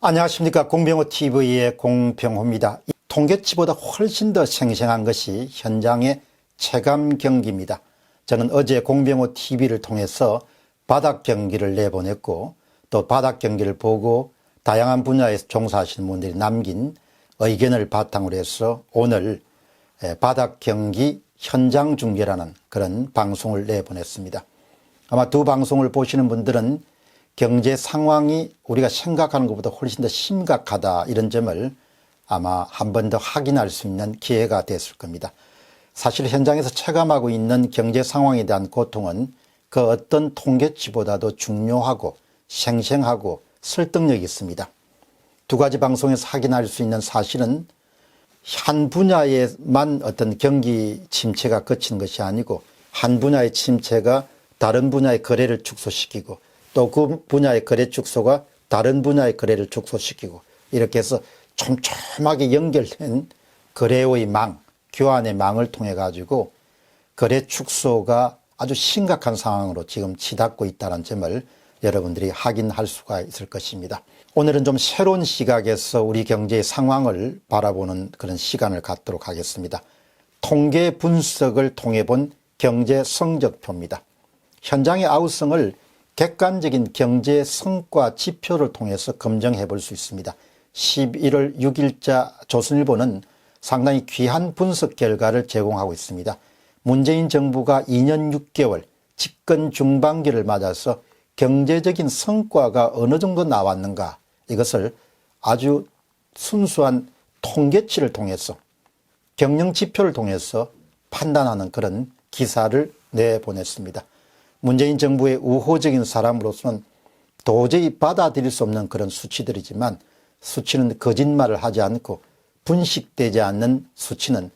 안녕하십니까. 공병호TV의 공병호입니다. 통계치보다 훨씬 더 생생한 것이 현장의 체감 경기입니다. 저는 어제 공병호TV를 통해서 바닥 경기를 내보냈고 또 바닥 경기를 보고 다양한 분야에서 종사하시는 분들이 남긴 의견을 바탕으로 해서 오늘 바닥 경기 현장 중계라는 그런 방송을 내보냈습니다. 아마 두 방송을 보시는 분들은 경제 상황이 우리가 생각하는 것보다 훨씬 더 심각하다, 이런 점을 아마 한 번 더 확인할 수 있는 기회가 됐을 겁니다. 사실 현장에서 체감하고 있는 경제 상황에 대한 고통은 그 어떤 통계치보다도 중요하고 생생하고 설득력이 있습니다. 두 가지 방송에서 확인할 수 있는 사실은 한 분야에만 어떤 경기 침체가 그치는 것이 아니고 한 분야의 침체가 다른 분야의 거래를 축소시키고 또 그 분야의 거래 축소가 다른 분야의 거래를 축소시키고 이렇게 해서 촘촘하게 연결된 거래의 망, 교환의 망을 통해 가지고 거래 축소가 아주 심각한 상황으로 지금 치닫고 있다는 점을 여러분들이 확인할 수가 있을 것입니다. 오늘은 좀 새로운 시각에서 우리 경제의 상황을 바라보는 그런 시간을 갖도록 하겠습니다. 통계 분석을 통해 본 경제 성적표입니다. 현장의 아우성을 객관적인 경제 성과 지표를 통해서 검증해 볼 수 있습니다. 11월 6일자 조선일보는 상당히 귀한 분석 결과를 제공하고 있습니다. 문재인 정부가 2년 6개월 집권 중반기를 맞아서 경제적인 성과가 어느 정도 나왔는가, 이것을 아주 순수한 통계치를 통해서 경영 지표를 통해서 판단하는 그런 기사를 내보냈습니다. 문재인 정부의 우호적인 사람으로서는 도저히 받아들일 수 없는 그런 수치들이지만 수치는 거짓말을 하지 않고 분식되지 않는 수치는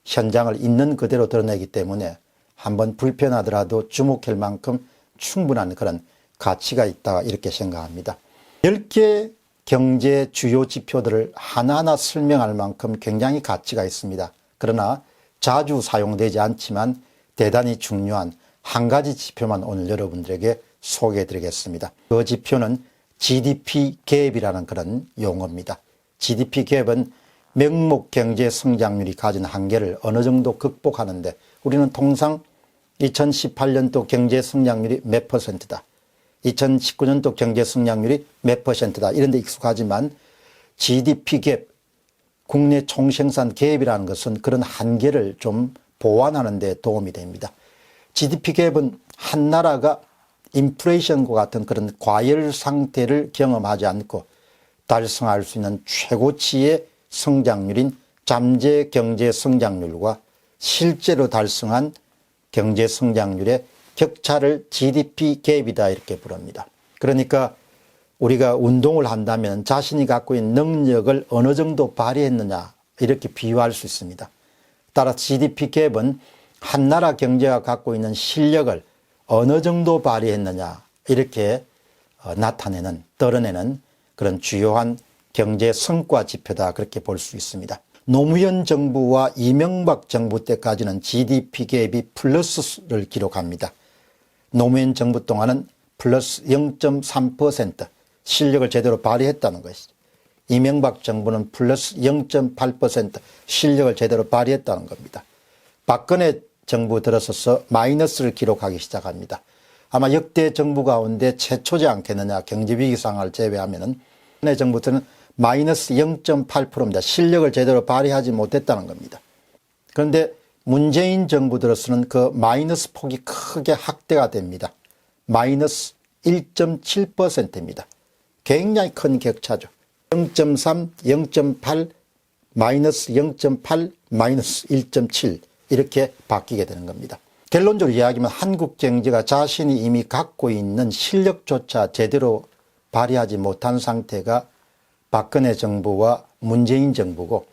현장을 있는 그대로 드러내기 때문에 한번 불편하더라도 주목할 만큼 충분한 그런 가치가 있다, 이렇게 생각합니다. 10개 경제 주요 지표들을 하나하나 설명할 만큼 굉장히 가치가 있습니다. 그러나 자주 사용되지 않지만 대단히 중요한 한 가지 지표만 오늘 여러분들에게 소개해 드리겠습니다. 그 지표는 GDP 갭이라는 그런 용어입니다. GDP 갭은 명목 경제 성장률이 가진 한계를 어느 정도 극복하는데, 우리는 통상 2018년도 경제 성장률이 몇 %다, 2019년도 경제 성장률이 몇 %다, 이런 데 익숙하지만 GDP 갭, 국내 총생산 갭이라는 것은 그런 한계를 좀 보완하는 데 도움이 됩니다. GDP 갭은 한 나라가 인플레이션과 같은 그런 과열 상태를 경험하지 않고 달성할 수 있는 최고치의 성장률인 잠재 경제 성장률과 실제로 달성한 경제 성장률의 격차를 GDP 갭이다, 이렇게 부릅니다. 그러니까 우리가 운동을 한다면 자신이 갖고 있는 능력을 어느 정도 발휘했느냐, 이렇게 비유할 수 있습니다. 따라 GDP 갭은 한 나라 경제가 갖고 있는 실력을 어느 정도 발휘했느냐, 이렇게 나타내는, 드러내는 그런 주요한 경제 성과 지표다, 그렇게 볼 수 있습니다. 노무현 정부와 이명박 정부 때까지는 GDP 갭이 플러스를 기록합니다. 노무현 정부 동안은 플러스 0.3% 실력을 제대로 발휘했다는 것이죠. 이명박 정부는 플러스 0.8% 실력을 제대로 발휘했다는 겁니다. 박근혜 정부 들어서서 마이너스를 기록하기 시작합니다. 아마 역대 정부 가운데 최초지 않겠느냐, 경제위기 상황을 제외하면은. 박근혜 정부 때는 마이너스 0.8%입니다. 실력을 제대로 발휘하지 못했다는 겁니다. 그런데 문재인 정부 들어서는 그 마이너스 폭이 크게 확대가 됩니다. 마이너스 1.7%입니다. 굉장히 큰 격차죠. 0.3, 0.8, 마이너스 0.8, 마이너스 1.7 이렇게 바뀌게 되는 겁니다. 결론적으로 이야기하면 한국 경제가 자신이 이미 갖고 있는 실력조차 제대로 발휘하지 못한 상태가 박근혜 정부와 문재인 정부고,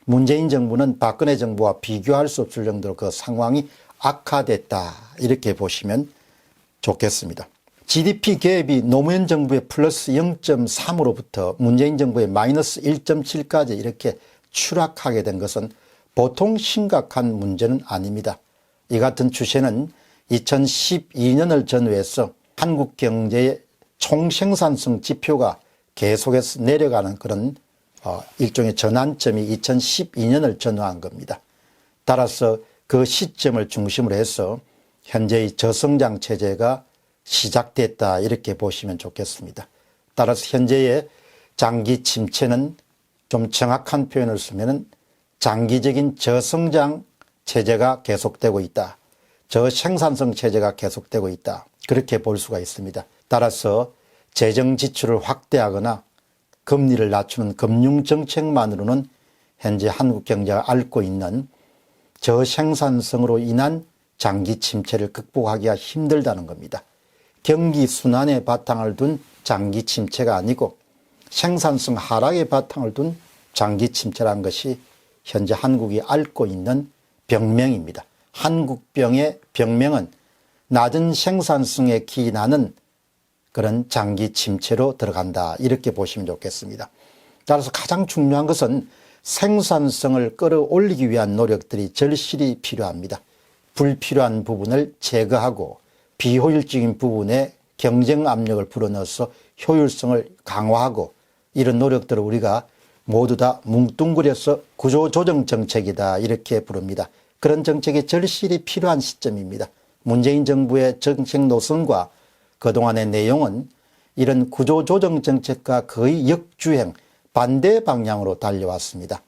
문재인 정부는 박근혜 정부와 비교할 수 없을 정도로 그 상황이 악화됐다, 이렇게 보시면 좋겠습니다. GDP 갭이 노무현 정부의 플러스 0.3으로부터 문재인 정부의 마이너스 1.7까지 이렇게 추락하게 된 것은 보통 심각한 문제는 아닙니다. 이 같은 추세는 2012년을 전후해서 한국 경제의 총생산성 지표가 계속해서 내려가는 그런 일종의 전환점이 2012년을 전후한 겁니다. 따라서 그 시점을 중심으로 해서 현재의 저성장 체제가 시작됐다 이렇게 보시면 좋겠습니다. 따라서 현재의 장기 침체는 좀 정확한 표현을 쓰면 장기적인 저성장 체제가 계속되고 있다. 저생산성 체제가 계속되고 있다. 그렇게 볼 수가 있습니다. 따라서 재정 지출을 확대하거나 금리를 낮추는 금융정책만으로는 현재 한국 경제가 앓고 있는 저생산성으로 인한 장기 침체를 극복하기가 힘들다는 겁니다. 경기 순환의 바탕을 둔 장기 침체가 아니고 생산성 하락의 바탕을 둔 장기 침체라는 것이 현재 한국이 앓고 있는 병명입니다. 한국병의 병명은 낮은 생산성에 기인하는 그런 장기 침체로 들어간다 이렇게 보시면 좋겠습니다. 따라서 가장 중요한 것은 생산성을 끌어올리기 위한 노력들이 절실히 필요합니다. 불필요한 부분을 제거하고 비효율적인 부분에 경쟁 압력을 불어넣어서 효율성을 강화하고 이런 노력들을 우리가 모두 다 뭉뚱그려서 구조조정 정책이다 이렇게 부릅니다. 그런 정책이 절실히 필요한 시점입니다. 문재인 정부의 정책 노선과 그동안의 내용은 이런 구조조정 정책과 거의 역주행, 반대 방향으로 달려왔습니다.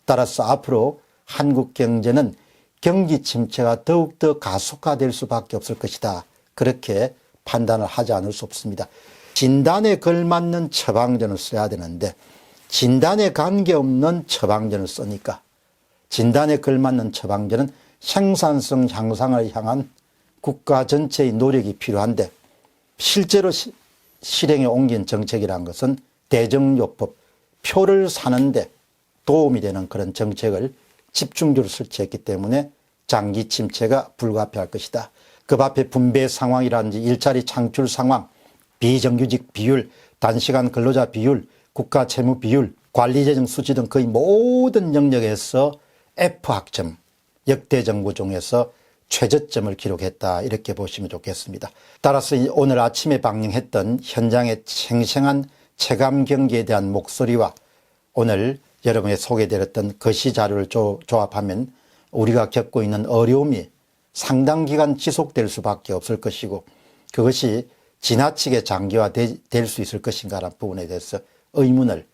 따라서 앞으로 한국 경제는 경기 침체가 더욱더 가속화될 수밖에 없을 것이다. 그렇게 판단을 하지 않을 수 없습니다. 진단에 걸맞는 처방전을 써야 되는데 진단에 관계없는 처방전을 쓰니까 진단에 걸맞는 처방전은 생산성 향상을 향한 국가 전체의 노력이 필요한데 실제로 실행에 옮긴 정책이라는 것은 대정요법, 표를 사는데 도움이 되는 그런 정책을 집중적으로 설치했기 때문에 장기 침체가 불가피할 것이다. 그 앞에 분배 상황이라든지 일자리 창출 상황, 비정규직 비율, 단시간 근로자 비율, 국가 채무 비율, 관리재정 수치 등 거의 모든 영역에서 F학점, 역대 정부 중에서 최저점을 기록했다 이렇게 보시면 좋겠습니다. 따라서 오늘 아침에 방영했던 현장의 생생한 체감 경기에 대한 목소리와 오늘 여러분에 소개드렸던 거시 자료를 조합하면 우리가 겪고 있는 어려움이 상당 기간 지속될 수밖에 없을 것이고 그것이 지나치게 장기화될 수 있을 것인가라는 부분에 대해서 의문을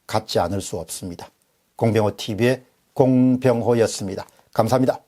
갖지 않을 수 없습니다. 공병호 TV의 공병호였습니다. 감사합니다.